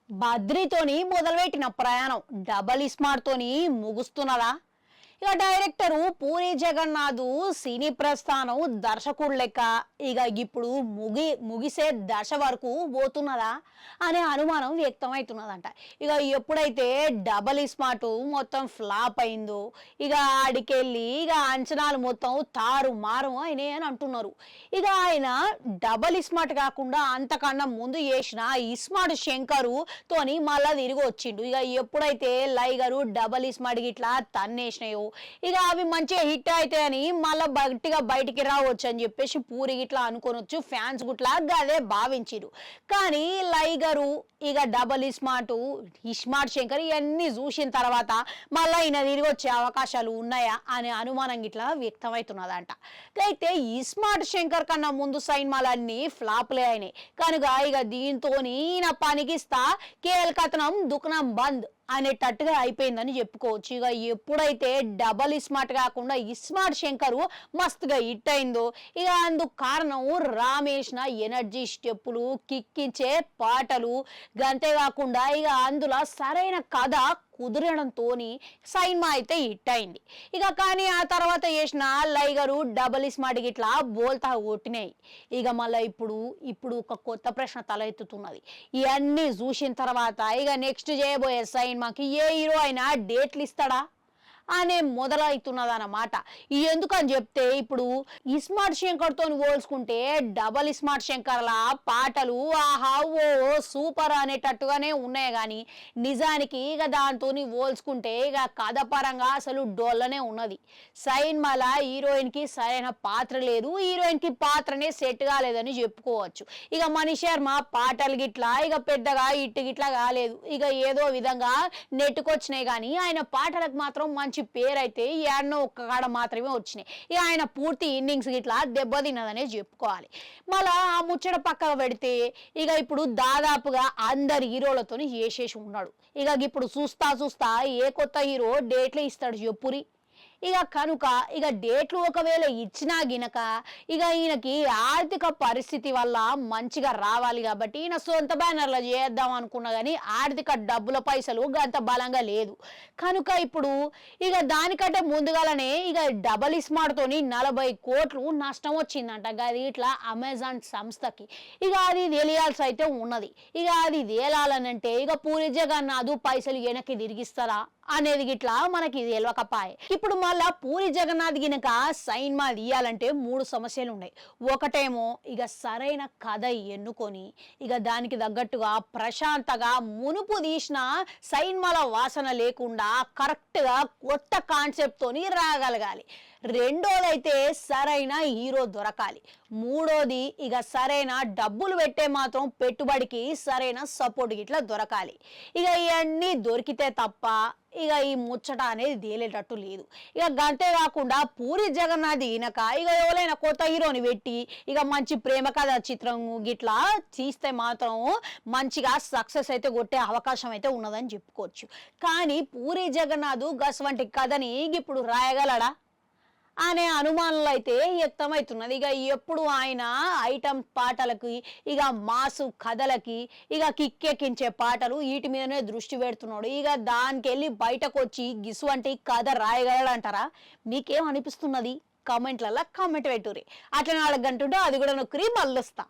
బద్రితోని మొదలుపెట్టిన ప్రయాణం double smart తోని ముగుస్తున్నదా? ఇక డైరెక్టరు పూరి జగన్నాథ్ సినీ ప్రస్థానం దర్శకుడు లెక్క ఇక ఇప్పుడు ముగిసే దశ వరకు పోతున్నదా అనే అనుమానం వ్యక్తమవుతున్నదంట. ఇక ఎప్పుడైతే డబల్ స్మార్ట్ మొత్తం ఫ్లాప్ అయిందో ఇక ఆడికెళ్ళి ఇక అంచనాలు మొత్తం తారు మారు అయినాయి అని అంటున్నారు. ఇక ఆయన డబల్ స్మార్ట్ కాకుండా అంతకన్నా ముందు చేసిన ఇస్మార్ట్ శంకరు తోని మళ్ళా తిరిగి వచ్చిండు. ఇక ఎప్పుడైతే లైగరు డబల్ స్మార్ట్ గిట్లా తన్నేసినాయో ఇక అవి మంచిగా హిట్ అయితే అని మళ్ళా గట్టిగా బయటికి రావచ్చు అని చెప్పేసి పూరి గిట్లా అనుకోనొచ్చు, ఫ్యాన్స్ గుట్లా అదే భావించిరు. కానీ లైగరు ఇక డబల్ ఇస్మార్ట్ శంకర్ ఇవన్నీ చూసిన తర్వాత మళ్ళీ ఈయన తిరిగి వచ్చే అవకాశాలు ఉన్నాయా అనే అనుమానం గిట్లా వ్యక్తమవుతున్నదంట. అయితే ఇస్మార్ట్ శంకర్ కన్నా ముందు సినిమాలన్నీ ఫ్లాప్లే అయినాయి కనుక ఇక దీంతో ఈయన పనికిస్తా కేల్ కథనం దుకాణం బంద్ అనేటట్టుగా అయిపోయిందని చెప్పుకోవచ్చు. ఇక ఎప్పుడైతే డబల్ స్మార్ట్ కాకుండా ఇస్మార్ట్ శంకరు మస్తుగా హిట్ అయిందో ఇక అందుకు కారణం రామేష్న ఎనర్జీ స్టెప్పులు, కిక్కించే పాటలు, అంతేకాకుండా ఇక అందులో సరైన కథ కుదరడంతో సినిమా అయితే హిట్ అయింది. ఇక కానీ ఆ తర్వాత చేసిన లైగరు డబల్ స్మార్ట్ గిట్లా బోల్తా కొట్టినాయి. ఇక మళ్ళీ ఇప్పుడు ఒక కొత్త ప్రశ్న తల ఎత్తుతున్నది. ఇవన్నీ చూసిన తర్వాత ఇక నెక్స్ట్ చేయబోయే సినిమాకి ఏ హీరో అయినా డేట్లు ఇస్తాడా అనే మొదలవుతున్నదన్నమాట. ఎందుకని చెప్తే ఇప్పుడు ఇస్మార్ట్ శంకర్తో పోల్చుకుంటే డబల్ స్మార్ట్ శంకర్ల పాటలు ఆహా ఓ సూపర్ అనేటట్టుగానే ఉన్నాయి. కానీ నిజానికి ఇక దాంతో పోల్చుకుంటే ఇక కథ పరంగా అసలు డొల్లనే ఉన్నది. సినిమాల హీరోయిన్కి సరైన పాత్ర లేదు, హీరోయిన్కి పాత్రనే సెట్ కాలేదని చెప్పుకోవచ్చు. ఇక మణి శర్మ పాటలు గిట్లా ఇక పెద్దగా ఇట్టు గిట్లా కాలేదు, ఇక ఏదో విధంగా నెట్టుకొచ్చినాయి. కానీ ఆయన పాటలకు మాత్రం మంచి పేరు అయితే ఎన్నో ఒక్క కాడ మాత్రమే వచ్చినాయి. ఇక ఆయన పూర్తి ఇన్నింగ్స్ గిట్లా దెబ్బతిన్నదనే చెప్పుకోవాలి. మళ్ళా ఆ ముచ్చట పక్కకు పెడితే ఇక ఇప్పుడు దాదాపుగా అందరి హీరోలతో చేసేసి ఉన్నాడు. ఇక ఇప్పుడు చూస్తా ఏ కొత్త హీరో డేట్లు ఇస్తాడు చెప్పురి. ఇక కనుక ఇక డేట్లు ఒకవేళ ఇచ్చినా గినక ఇక ఈయనకి ఆర్థిక పరిస్థితి వల్ల మంచిగా రావాలి కాబట్టి ఈయన సొంత బ్యానర్లో చేద్దాం అనుకున్నా కానీ ఆర్థిక డబ్బుల పైసలు అంత బలంగా లేదు కనుక ఇప్పుడు ఇక దానికంటే ముందుగానే ఇక డబల్ స్మార్ట్తోని 40 కోట్లు నష్టం వచ్చిందంట. అది ఇట్లా అమెజాన్ సంస్థకి. ఇక అది తెలియాల్సి అయితే ఉన్నది. ఇక అది తేలాలనంటే ఇక పూరి జగన్నాథ్ పైసలు వెనక్కి తిరిగిస్తారా అనేది గిట్లా మనకి తెలియకపాయే. ఇప్పుడు మళ్ళా పూరి జగన్నాథ్ గినక సినిమా తీయాలంటే 3 సమస్యలు ఉన్నాయి. ఒకటేమో ఇక సరైన కథ ఎన్నుకొని ఇక దానికి తగ్గట్టుగా ప్రశాంతగా మునుపు తీసిన సినిమాల వాసన లేకుండా కరెక్ట్గా కొత్త కాన్సెప్ట్ తోని రాగలగాలి. రెండోదైతే సరైన హీరో దొరకాలి. మూడోది ఇక సరైన డబ్బులు పెట్టే మాత్రం పెట్టుబడికి సరైన సపోర్ట్ గిట్లా దొరకాలి. ఇక ఇవన్నీ దొరికితే తప్ప ఇక ఈ ముచ్చట అనేది తేలేటట్టు లేదు. ఇక గంతే కాకుండా పూరి జగన్నాథ్ ఈయనక ఇక ఎవరైనా కొత్త హీరోని పెట్టి ఇక మంచి ప్రేమ కథ చిత్రం గిట్లా తీస్తే మాత్రం మంచిగా సక్సెస్ అయితే కొట్టే అవకాశం అయితే ఉన్నదని చెప్పుకోవచ్చు. కానీ పూరి జగన్నాథ్ గస్ వంటి కథని ఇప్పుడు రాయగలడా అనే అనుమానాలు అయితే వ్యక్తమవుతున్నది. ఇక ఎప్పుడు ఆయన ఐటమ్ పాటలకి ఇక మాసు కథలకి ఇక కిక్కెక్కించే పాటలు వీటి మీదనే దృష్టి పెడుతున్నాడు. ఇక దానికి వెళ్ళి బయటకు వచ్చి గిసు అంటే కథ రాయగలడంటారా? మీకేం అనిపిస్తున్నది? కామెంట్లలో కామెంట్ పెట్టుర్రి. అట్లా 4 గంటలు అది కూడా నొక్కరి మళ్ళొస్తా.